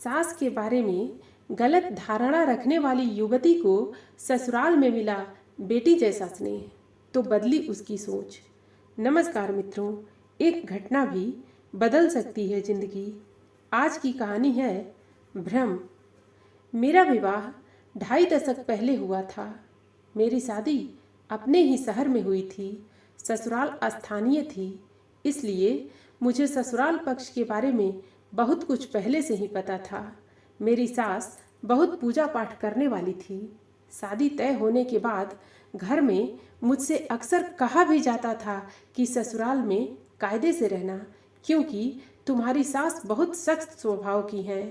सास के बारे में गलत धारणा रखने वाली युवती को ससुराल में मिला बेटी जैसा स्नेह, तो बदली उसकी सोच। नमस्कार मित्रों, एक घटना भी बदल सकती है जिंदगी। आज की कहानी है भ्रम। मेरा विवाह 2.5 दशक पहले हुआ था। मेरी शादी अपने ही शहर में हुई थी। ससुराल स्थानीय थी, इसलिए मुझे ससुराल पक्ष के बारे में बहुत कुछ पहले से ही पता था। मेरी सास बहुत पूजा पाठ करने वाली थी। शादी तय होने के बाद घर में मुझसे अक्सर कहा भी जाता था कि ससुराल में कायदे से रहना, क्योंकि तुम्हारी सास बहुत सख्त स्वभाव की है।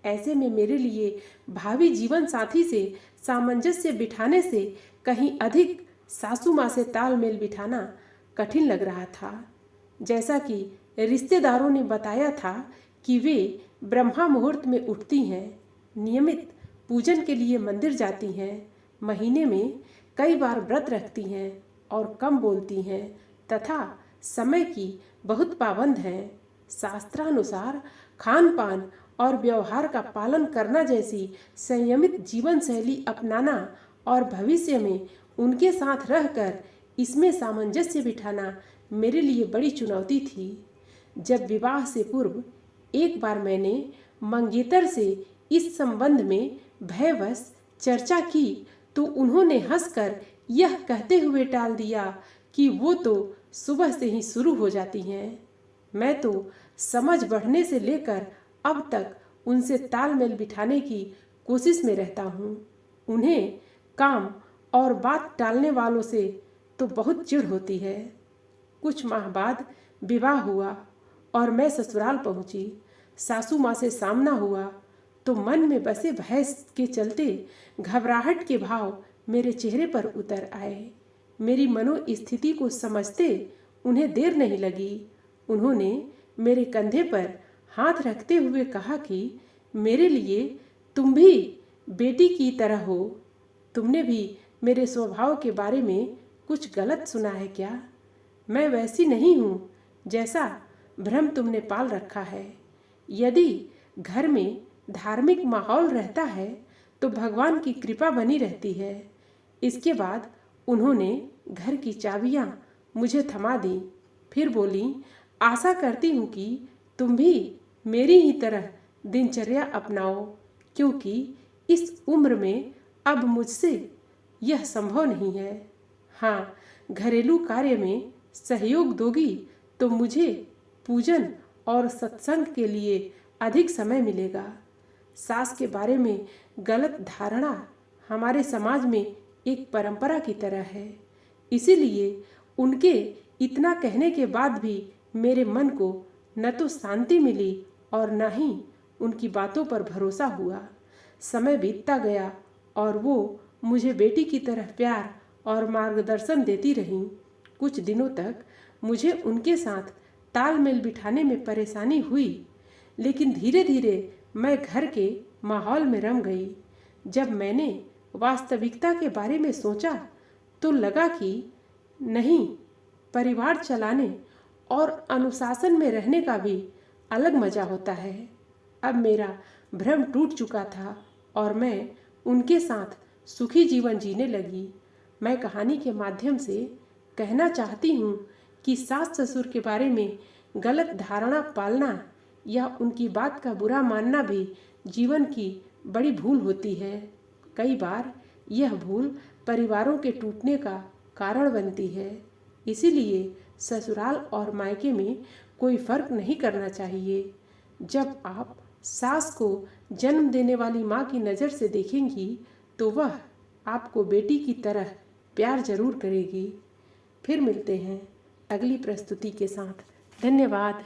ऐसे में मेरे लिए भावी जीवन साथी से सामंजस्य बिठाने से कहीं अधिक सासू माँ से तालमेल बिठाना कठिन लग रहा था। जैसा कि रिश्तेदारों ने बताया था कि वे ब्रह्मा मुहूर्त में उठती हैं, नियमित पूजन के लिए मंदिर जाती हैं, महीने में कई बार व्रत रखती हैं और कम बोलती हैं तथा समय की बहुत पाबंद हैं। शास्त्रानुसार खान पान और व्यवहार का पालन करना जैसी संयमित जीवन शैली अपनाना और भविष्य में उनके साथ रहकर इसमें सामंजस्य बिठाना मेरे लिए बड़ी चुनौती थी। जब विवाह से पूर्व एक बार मैंने मंगेतर से इस संबंध में भयवश चर्चा की तो उन्होंने हंसकर यह कहते हुए टाल दिया कि वो तो सुबह से ही शुरू हो जाती हैं। मैं तो समझ बढ़ने से लेकर अब तक उनसे तालमेल बिठाने की कोशिश में रहता हूँ। उन्हें काम और बात टालने वालों से तो बहुत चिढ़ होती है। कुछ माह बाद विवाह हुआ और मैं ससुराल पहुंची। सासू माँ से सामना हुआ तो मन में बसे भय के चलते घबराहट के भाव मेरे चेहरे पर उतर आए। मेरी मनोस्थिति को समझते उन्हें देर नहीं लगी। उन्होंने मेरे कंधे पर हाथ रखते हुए कहा कि मेरे लिए तुम भी बेटी की तरह हो। तुमने भी मेरे स्वभाव के बारे में कुछ गलत सुना है क्या? मैं वैसी नहीं हूँ जैसा भ्रम तुमने पाल रखा है। यदि घर में धार्मिक माहौल रहता है तो भगवान की कृपा बनी रहती है। इसके बाद उन्होंने घर की चाबियां मुझे थमा दी। फिर बोली, आशा करती हूँ कि तुम भी मेरी ही तरह दिनचर्या अपनाओ, क्योंकि इस उम्र में अब मुझसे यह संभव नहीं है। हाँ, घरेलू कार्य में सहयोग दोगी तो मुझे पूजन और सत्संग के लिए अधिक समय मिलेगा। सास के बारे में गलत धारणा हमारे समाज में एक परंपरा की तरह है, इसीलिए उनके इतना कहने के बाद भी मेरे मन को न तो शांति मिली और न ही उनकी बातों पर भरोसा हुआ। समय बीतता गया और वो मुझे बेटी की तरह प्यार और मार्गदर्शन देती रहीं। कुछ दिनों तक मुझे उनके साथ तालमेल बिठाने में परेशानी हुई, लेकिन धीरे धीरे मैं घर के माहौल में रम गई। जब मैंने वास्तविकता के बारे में सोचा तो लगा कि नहीं, परिवार चलाने और अनुशासन में रहने का भी अलग मजा होता है। अब मेरा भ्रम टूट चुका था और मैं उनके साथ सुखी जीवन जीने लगी। मैं कहानी के माध्यम से कहना चाहती हूँ कि सास ससुर के बारे में गलत धारणा पालना या उनकी बात का बुरा मानना भी जीवन की बड़ी भूल होती है। कई बार यह भूल परिवारों के टूटने का कारण बनती है। इसीलिए ससुराल और मायके में कोई फर्क नहीं करना चाहिए। जब आप सास को जन्म देने वाली माँ की नज़र से देखेंगी तो वह आपको बेटी की तरह प्यार जरूर करेगी। फिर मिलते हैं अगली प्रस्तुति के साथ। धन्यवाद।